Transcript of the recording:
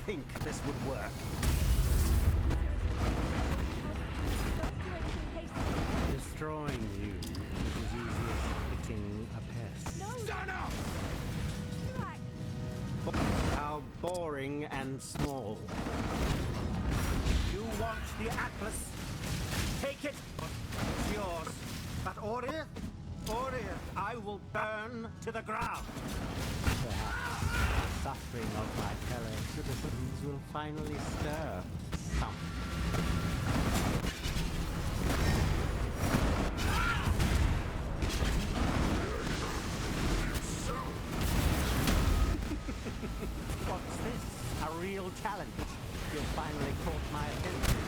think this would work? Destroying you is as easy as hitting a pest. No! Sana! Back! How boring and small. You want the Atlas? Take it! It's yours. But Order? Order, I will burn to the ground. Perhaps the suffering of my fellow citizens will finally stir something. What's this? A real challenge? You finally caught my attention.